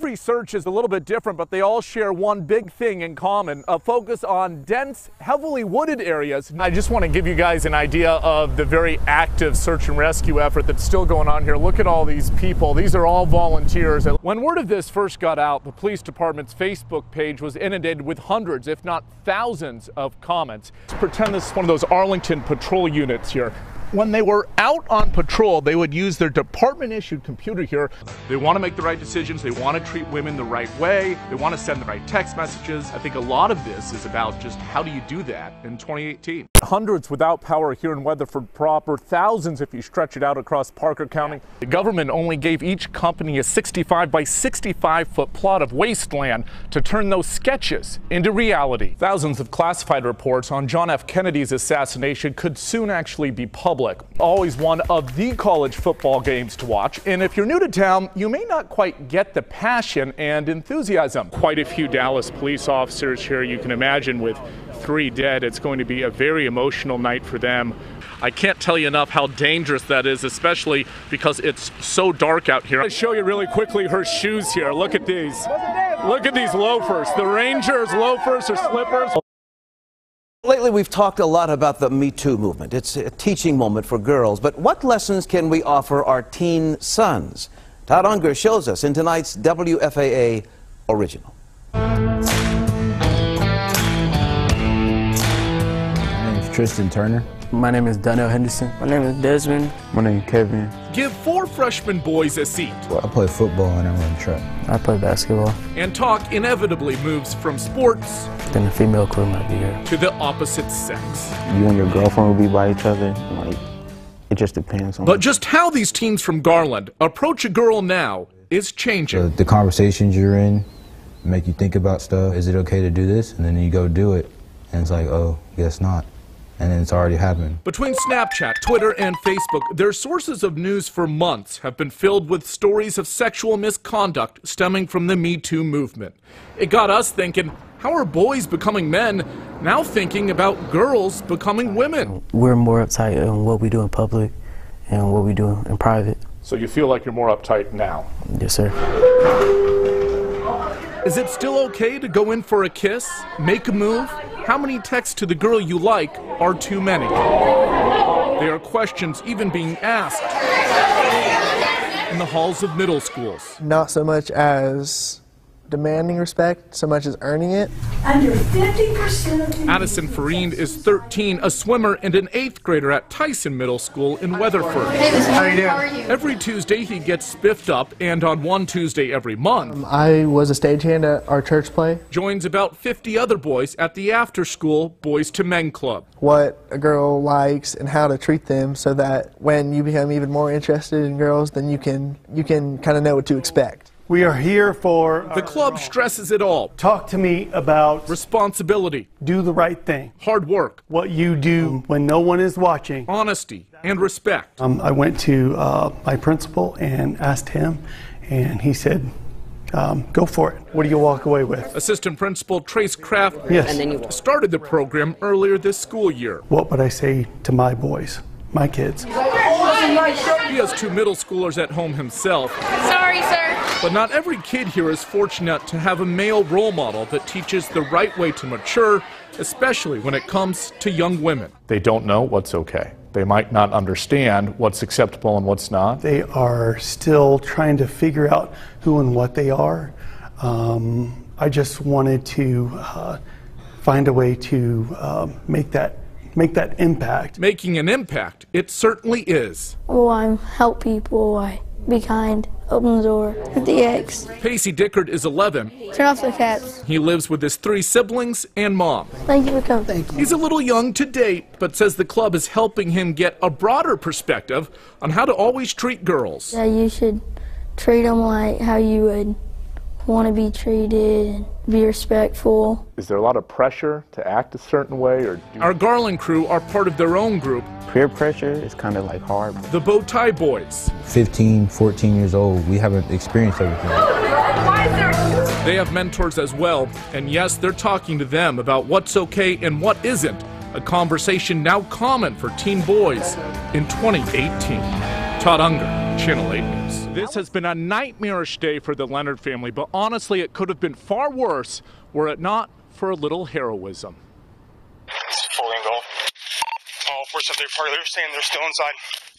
Every search is a little bit different, but they all share one big thing in common, a focus on dense, heavily wooded areas. I just want to give you guys an idea of the very active search and rescue effort that's still going on here. Look at all these people. These are all volunteers. When word of this first got out, the police department's Facebook page was inundated with hundreds, if not thousands, of comments. Let's pretend this is one of those Arlington patrol units here. When they were out on patrol, they would use their department-issued computer here. They want to make the right decisions. They want to treat women the right way. They want to send the right text messages. I think a lot of this is about just how do you do that in 2018. Hundreds without power here in Weatherford proper, thousands if you stretch it out across Parker County. The government only gave each company a 65 by 65 foot plot of wasteland to turn those sketches into reality. Thousands of classified reports on John F. Kennedy's assassination could soon actually be published. Always one of the college football games to watch, and if you're new to town, you may not quite get the passion and enthusiasm. Quite a few Dallas police officers here. You can imagine with 3 dead, it's going to be a very emotional night for them. I can't tell you enough how dangerous that is, especially because it's so dark out here. I'll show you really quickly her shoes here. Look at these. Look at these loafers. The Rangers loafers or slippers. Lately, we've talked a lot about the Me Too movement. It's a teaching moment for girls. But what lessons can we offer our teen sons? Todd Unger shows us in tonight's WFAA Original. My name is Tristan Turner. My name is Donnell Henderson. My name is Desmond. My name is Kevin. Give 4 freshman boys a seat. I play football and I run track. I play basketball. And talk inevitably moves from sports Then the female crew might be here. to the opposite sex. You and your girlfriend will be by each other. Like, it just depends on. But just how these teens from Garland approach a girl now is changing. The conversations you're in make you think about stuff. Is it okay to do this? And then you go do it. And it's like, oh, guess not. And then it's already happened. Between Snapchat, Twitter, and Facebook, their sources of news for months have been filled with stories of sexual misconduct stemming from the Me Too movement. It got us thinking, how are boys becoming men now thinking about girls becoming women? We're more uptight on what we do in public and what we do in private. So you feel like you're more uptight now? Yes, sir. Is it still okay to go in for a kiss, make a move? How many texts to the girl you like are too many? There are questions even being asked in the halls of middle schools. Not so much as demanding respect, so much as earning it. Under 50% of the Addison Farine is 13, a swimmer and an 8th grader at Tyson Middle School in Weatherford. Hey, Mr. How are you? Every Tuesday he gets spiffed up, and on one Tuesday every month, I was a stagehand at our church play. joins about 50 other boys at the after-school Boys to Men Club. What a girl likes and how to treat them so that when you become even more interested in girls, then you can kind of know what to expect. We are here for... The club stresses it all. Talk to me about... Responsibility. Do the right thing. Hard work. What you do when no one is watching. Honesty and respect. I went to my principal and asked him, and he said, go for it. What do you walk away with? Assistant Principal Trace Kraft Yes. started the program earlier this school year. What would I say to my boys, my kids? He has 2 middle schoolers at home himself. Sorry, sir. But not every kid here is fortunate to have a male role model that teaches the right way to mature, especially when it comes to young women. They don't know what's okay. They might not understand what's acceptable and what's not. They are still trying to figure out who and what they are. I just wanted to find a way to make that impact. Making an impact, it certainly is. Well, I help people, I be kind, open the door, hit the X. Pacey Dickard is 11. Turn off the cats. He lives with his 3 siblings and mom. Thank you for coming. Thank you. He's a little young to date, but says the club is helping him get a broader perspective on how to always treat girls. Yeah, you should treat them like how you would want to be treated and be respectful. Is there a lot of pressure to act a certain way? Our Garland crew are part of their own group, Peer pressure is kind of like hard. the Bow Tie Boys. 15, 14 years old, we haven't experienced everything. They have mentors as well, and yes, they're talking to them about what's okay and what isn't, a conversation now common for teen boys in 2018. Todd Unger. Channel 8 News. This has been a nightmarish day for the Leonard family, but honestly, it could have been far worse were it not for a little heroism. It's full angle. Oh, fortunately, they're saying they're still inside.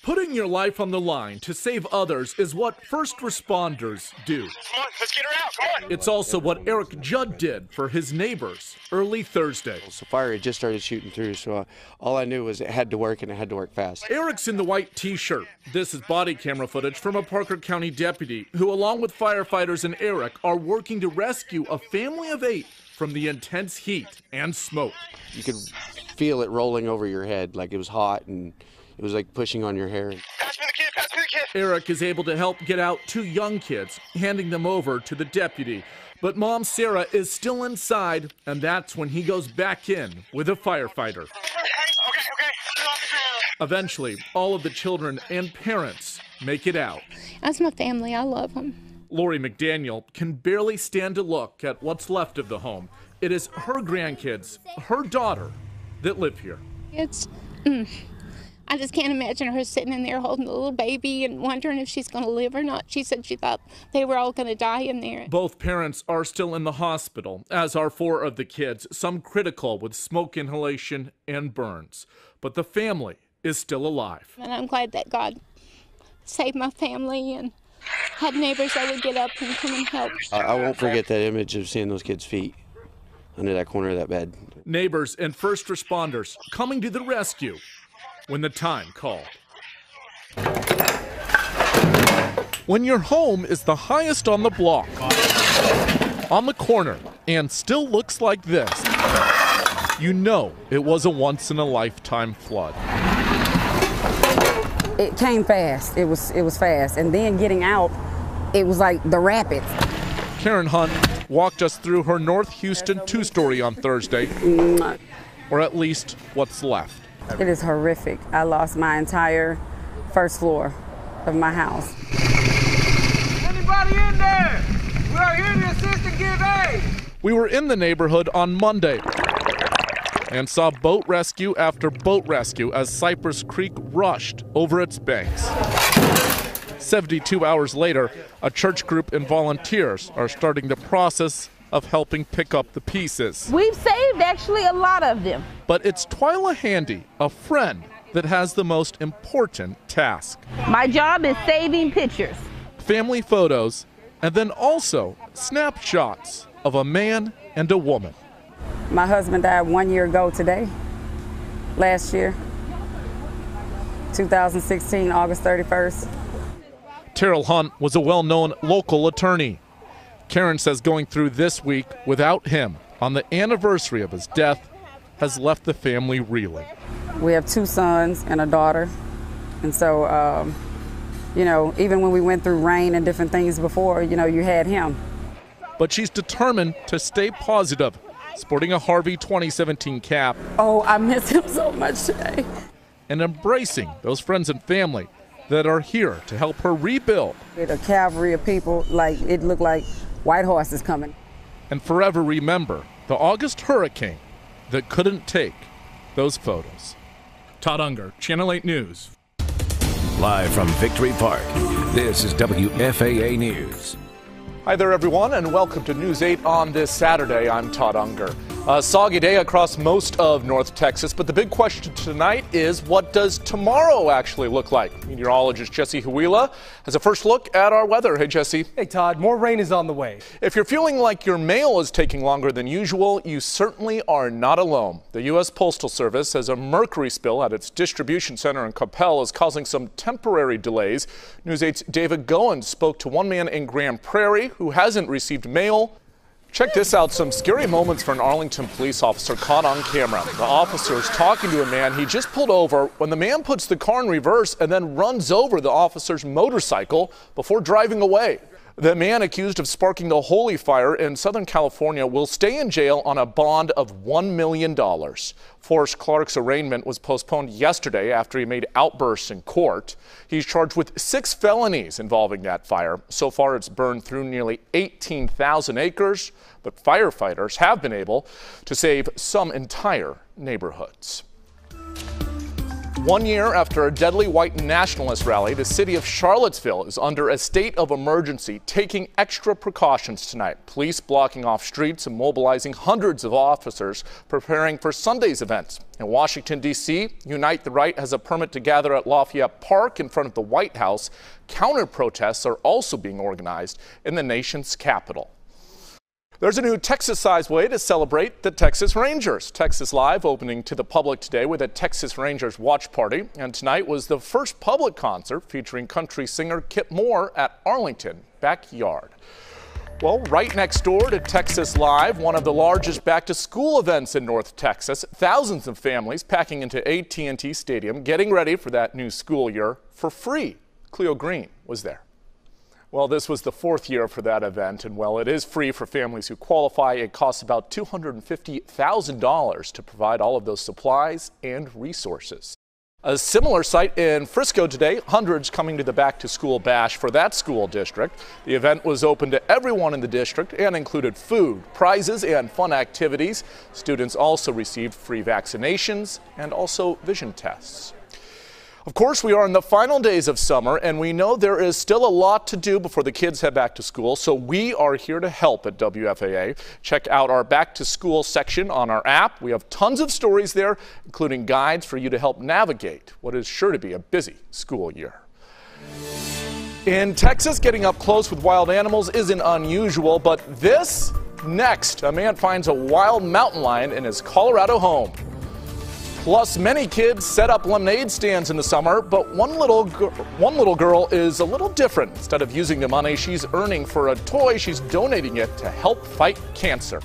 Putting your life on the line to save others is what first responders do. Come on, let's get her out, come on. It's also what Eric Judd did for his neighbors early Thursday. The fire had just started shooting through, so all I knew was it had to work, and it had to work fast. Eric's in the white t-shirt. This is body camera footage from a Parker County deputy who, along with firefighters and Eric, are working to rescue a family of 8 from the intense heat and smoke. You could feel it rolling over your head, like it was hot, and it was like pushing on your hair. Pass me the kid, pass me the kid. Eric is able to help get out 2 young kids, handing them over to the deputy. But Mom Sarah is still inside, and that's when he goes back in with a firefighter. Okay. Eventually, all of the children and parents make it out. That's my family. I love them. Lori McDaniel can barely stand to look at what's left of the home. It is her grandkids, her daughter, that live here. I just can't imagine her sitting in there holding a little baby and wondering if she's going to live or not. She said she thought they were all going to die in there. Both parents are still in the hospital, as are 4 of the kids, some critical with smoke inhalation and burns. But the family is still alive. And I'm glad that God saved my family and had neighbors that would get up and come and help. I won't forget that image of seeing those kids' feet under that corner of that bed. Neighbors and first responders coming to the rescue when the time called. When your home is the highest on the block, on the corner, and still looks like this, you know it was a once-in-a-lifetime flood. It came fast. It was fast. And then getting out, it was like the rapids. Karen Hunt walked us through her North Houston 2-story on Thursday, or at least what's left. It is horrific. I lost my entire first floor of my house. Anybody in there? We are here to assist and give aid. We were in the neighborhood on Monday and saw boat rescue after boat rescue as Cypress Creek rushed over its banks. 72 hours later, a church group and volunteers are starting the process of helping pick up the pieces. We've saved actually a lot of them. But it's Twyla Handy, a friend, that has the most important task. My job is saving pictures. Family photos, and then also snapshots of a man and a woman. My husband died 1 year ago today, last year, 2016, August 31st. Terrell Hunt was a well-known local attorney. Karen says going through this week without him on the anniversary of his death has left the family reeling. We have 2 sons and a daughter. And so, even when we went through rain and different things before, you had him. But she's determined to stay positive, sporting a Harvey 2017 cap. Oh, I miss him so much today. And embracing those friends and family that are here to help her rebuild. With a cavalry of people, like it looked like white horses coming. And forever remember the August hurricane that couldn't take those photos. Todd Unger, Channel 8 News. Live from Victory Park, this is WFAA News. Hi there, everyone, and welcome to News 8 on this Saturday. I'm Todd Unger. A soggy day across most of North Texas, but the big question tonight is, what does tomorrow actually look like? Meteorologist Jesse Huila has a first look at our weather. Hey, Jesse. Hey, Todd. More rain is on the way. If you're feeling like your mail is taking longer than usual, you certainly are not alone. The U.S. Postal Service says a mercury spill at its distribution center in Coppell is causing some temporary delays. News 8's David Goins spoke to one man in Grand Prairie who hasn't received mail. Check this out, some scary moments for an Arlington police officer caught on camera. The officer is talking to a man he just pulled over when the man puts the car in reverse and then runs over the officer's motorcycle before driving away. The man accused of sparking the holy fire in Southern California will stay in jail on a bond of $1 million. Forrest Clark's arraignment was postponed yesterday after he made outbursts in court. He's charged with 6 felonies involving that fire. So far, it's burned through nearly 18,000 acres, but firefighters have been able to save some entire neighborhoods. 1 year after a deadly white nationalist rally, the city of Charlottesville is under a state of emergency, taking extra precautions tonight. Police blocking off streets and mobilizing hundreds of officers preparing for Sunday's events. In Washington, D.C., Unite the Right has a permit to gather at Lafayette Park in front of the White House. Counter-protests are also being organized in the nation's capital. There's a new Texas-sized way to celebrate the Texas Rangers. Texas Live opening to the public today with a Texas Rangers watch party. And tonight was the first public concert featuring country singer Kip Moore at Arlington Backyard. Well, right next door to Texas Live, one of the largest back-to-school events in North Texas, thousands of families packing into AT&T Stadium, getting ready for that new school year for free. Cleo Green was there. Well, this was the 4th year for that event, and while it is free for families who qualify, it costs about $250,000 to provide all of those supplies and resources. A similar sight in Frisco today, hundreds coming to the back-to-school bash for that school district. The event was open to everyone in the district and included food, prizes, and fun activities. Students also received free vaccinations and also vision tests. Of course, we are in the final days of summer, and we know there is still a lot to do before the kids head back to school, so we are here to help at WFAA. Check out our back to school section on our app. We have tons of stories there, including guides for you to help navigate what is sure to be a busy school year. In Texas, getting up close with wild animals isn't unusual, but this next, a man finds a wild mountain lion in his Colorado home. Plus, many kids set up lemonade stands in the summer, but one little girl is a little different. Instead of using the money she's earning for a toy, she's donating it to help fight cancer.